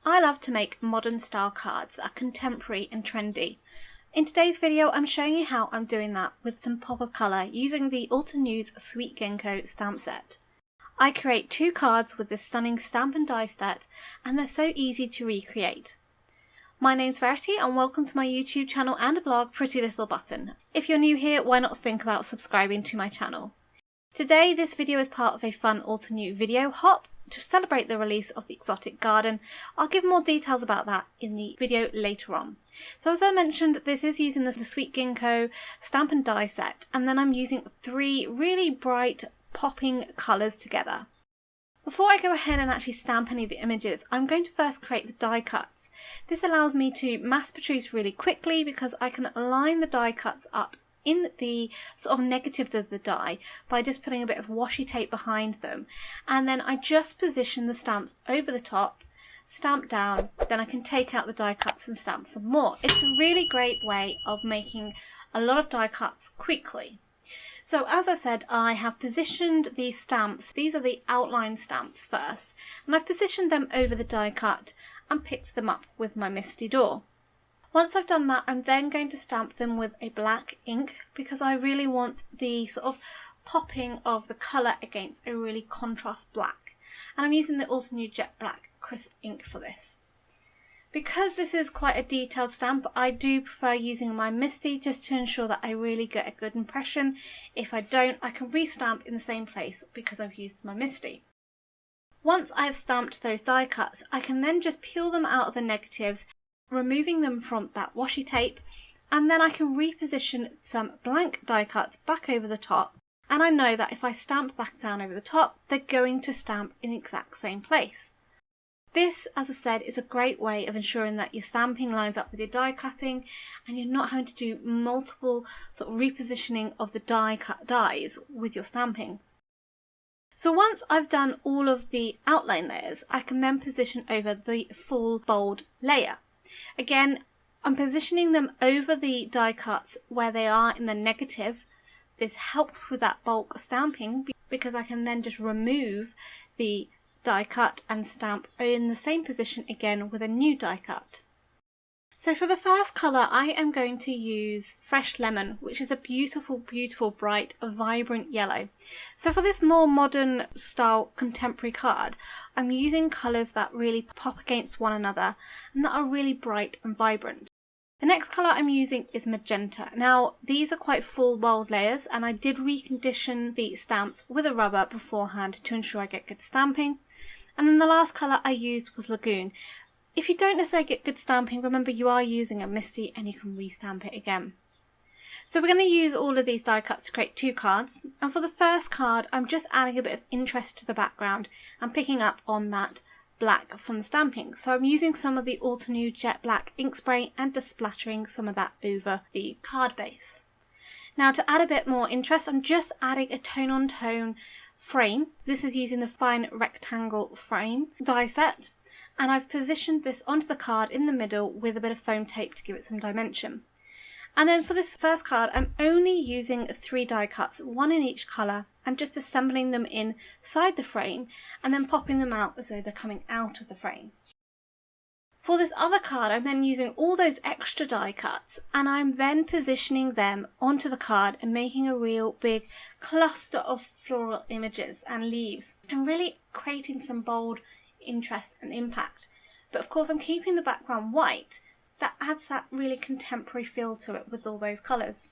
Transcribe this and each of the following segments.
I love to make modern style cards that are contemporary and trendy. In today's video I'm showing you how I'm doing that with some pop of colour using the Altenew Sweet Ginkgo stamp set. I create 2 cards with this stunning stamp and die set, and they're so easy to recreate. My name's Verity and welcome to my YouTube channel and blog Pretty Little Button. If you're new here, why not think about subscribing to my channel. Today this video is part of a fun Altenew video hop to celebrate the release of the exotic garden. I'll give more details about that in the video later on. So as I mentioned, this is using the Sweet Ginkgo stamp and die set, and then I'm using 3 really bright popping colours together. Before I go ahead and actually stamp any of the images, I'm going to first create the die cuts. This allows me to mass produce really quickly because I can line the die cuts up in the sort of negative of the die by just putting a bit of washi tape behind them, and then I just position the stamps over the top, stamp down, then I can take out the die cuts and stamp some more. It's a really great way of making a lot of die cuts quickly. So as I've said, I have positioned these stamps, these are the outline stamps first, and I've positioned them over the die cut and picked them up with my Misty Door. Once I've done that, I'm then going to stamp them with a black ink because I really want the sort of popping of the colour against a really contrast black. And I'm using the Altenew Jet Black crisp ink for this. Because this is quite a detailed stamp, I do prefer using my Misty just to ensure that I really get a good impression. If I don't, I can restamp in the same place because I've used my Misty. Once I've stamped those die cuts, I can then just peel them out of the negatives, removing them from that washi tape, and then I can reposition some blank die cuts back over the top, and I know that if I stamp back down over the top, they're going to stamp in the exact same place. This, as I said, is a great way of ensuring that your stamping lines up with your die cutting and you're not having to do multiple sort of repositioning of the die cut dies with your stamping. So once I've done all of the outline layers, I can then position over the full bold layer. Again, I'm positioning them over the die cuts where they are in the negative. This helps with that bulk stamping because I can then just remove the die cut and stamp in the same position again with a new die cut. So for the first colour, I am going to use Fresh Lemon, which is a beautiful, beautiful, bright, vibrant yellow. So for this more modern style contemporary card, I'm using colours that really pop against one another and that are really bright and vibrant. The next colour I'm using is Magenta. Now these are quite full bold layers, and I did recondition the stamps with a rubber beforehand to ensure I get good stamping. And then the last colour I used was Lagoon. If you don't necessarily get good stamping, remember you are using a Misty and you can restamp it again. So we're going to use all of these die cuts to create 2 cards, and for the first card I'm just adding a bit of interest to the background and picking up on that black from the stamping. So I'm using some of the Altenew Jet Black ink spray and just splattering some of that over the card base. Now to add a bit more interest, I'm just adding a tone on tone frame. This is using the fine rectangle frame die set. And I've positioned this onto the card in the middle with a bit of foam tape to give it some dimension. And then for this first card, I'm only using 3 die cuts, 1 in each colour. I'm just assembling them inside the frame and then popping them out as though they're coming out of the frame. For this other card, I'm then using all those extra die cuts and I'm then positioning them onto the card and making a real big cluster of floral images and leaves and really creating some bold interest and impact. But of course I'm keeping the background white. That adds that really contemporary feel to it with all those colours.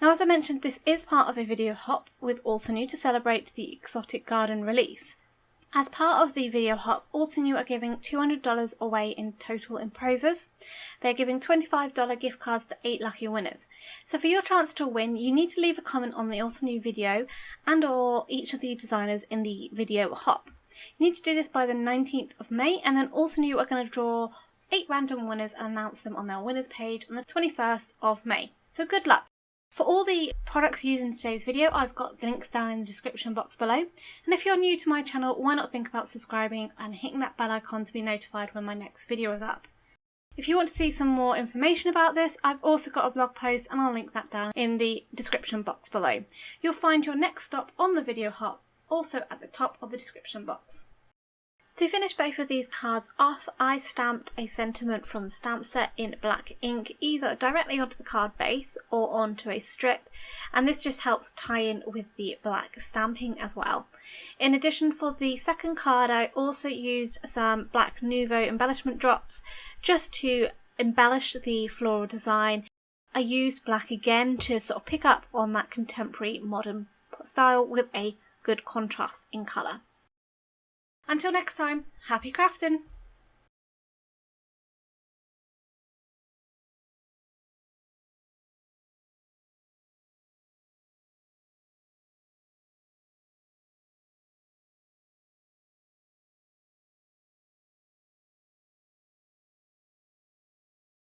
Now as I mentioned, this is part of a video hop with Altenew to celebrate the exotic garden release. As part of the video hop, Altenew are giving $200 away in total in prizes. They're giving $25 gift cards to 8 lucky winners. So for your chance to win, you need to leave a comment on the Altenew video and or each of the designers in the video hop. You need to do this by the 19th of May, and then Altenew are going to draw 8 random winners and announce them on their winners page on the 21st of May. So good luck! For all the products used in today's video, I've got the links down in the description box below. And if you're new to my channel, why not think about subscribing and hitting that bell icon to be notified when my next video is up. If you want to see some more information about this, I've also got a blog post and I'll link that down in the description box below. You'll find your next stop on the video hop also at the top of the description box. To finish both of these cards off, I stamped a sentiment from the stamp set in black ink, either directly onto the card base or onto a strip, and this just helps tie in with the black stamping as well. In addition, for the second card, I also used some Black Nouveau embellishment drops just to embellish the floral design. I used black again to sort of pick up on that contemporary modern style with a good contrast in colour. Until next time, happy crafting!